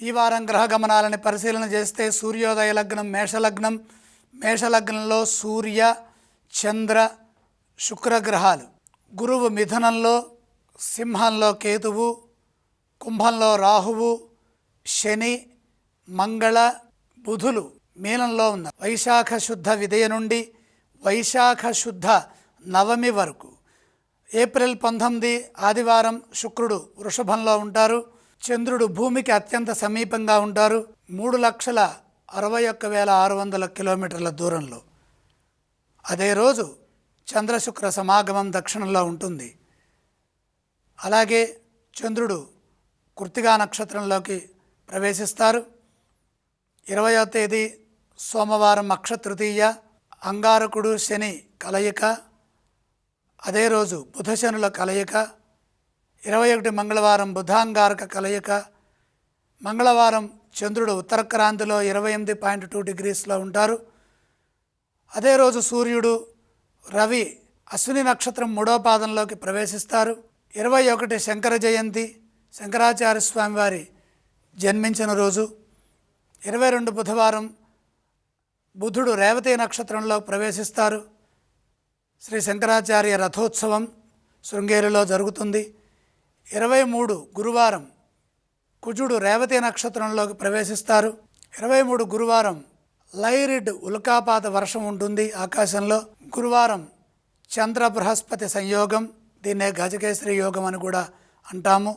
ఈ వారం గ్రహ గమనాలని పరిశీలన చేస్తే సూర్యోదయ లగ్నం మేషలగ్నం, మేషలగ్నంలో సూర్య చంద్ర శుక్రగ్రహాలు, గురువు మిథునంలో, సింహంలో కేతువు, కుంభంలో రాహువు, శని మంగళ బుధులు మీనంలో ఉన్న వైశాఖ శుద్ధ విదయ నుండి వైశాఖ శుద్ధ నవమి వరకు. ఏప్రిల్ 19 ఆదివారం శుక్రుడు వృషభంలో ఉంటారు. చంద్రుడు భూమికి అత్యంత సమీపంగా ఉంటారు, 3,61,600 కిలోమీటర్ల దూరంలో. అదే రోజు చంద్రశుక్ర సమాగమం దక్షిణంలో ఉంటుంది. అలాగే చంద్రుడు కృత్తికా నక్షత్రంలోకి ప్రవేశిస్తారు. 20వ తేదీ సోమవారం అక్షతృతీయ, అంగారకుడు శని కలయిక. అదే రోజు బుధ శనుల కలయిక. 21 మంగళవారం బుధాంగారక కలయిక. మంగళవారం చంద్రుడు ఉత్తరక్రాంతిలో 28.2 డిగ్రీస్లో ఉంటారు. అదే రోజు సూర్యుడు రవి అశ్విని నక్షత్రం 3వ పాదంలోకి ప్రవేశిస్తారు. 21 శంకర జయంతి, శంకరాచార్య స్వామి వారి జన్మించిన రోజు. 22 బుధవారం బుధుడు రేవతి నక్షత్రంలో ప్రవేశిస్తారు. శ్రీ శంకరాచార్య రథోత్సవం శృంగేరిలో జరుగుతుంది. 23 గురువారం కుజుడు రేవతి నక్షత్రంలోకి ప్రవేశిస్తారు. 23 గురువారం లైరిడ్ ఉల్కాపాత వర్షం ఉంటుంది ఆకాశంలో. గురువారం చంద్ర బృహస్పతి సంయోగం, దీన్నే గజకేసరి యోగం అని కూడా అంటాము.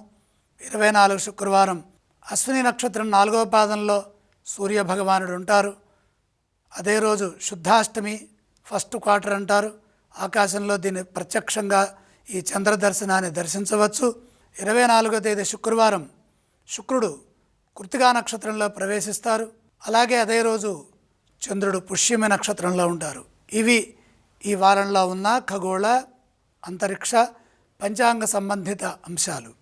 24 శుక్రవారం అశ్విని నక్షత్రం 4వ పాదంలో సూర్యభగవానుడు ఉంటారు. అదే రోజు శుద్ధాష్టమి, ఫస్ట్ క్వార్టర్ అంటారు. ఆకాశంలో దీన్ని ప్రత్యక్షంగా ఈ చంద్ర దర్శనాన్ని దర్శించవచ్చు. 24వ తేదీ శుక్రవారం శుక్రుడు కృత్తికా నక్షత్రంలో ప్రవేశిస్తారు. అలాగే అదే రోజు చంద్రుడు పుష్యమి నక్షత్రంలో ఉంటారు. ఇవి ఈ వారంలో ఉన్న ఖగోళ, అంతరిక్ష, పంచాంగ సంబంధిత అంశాలు.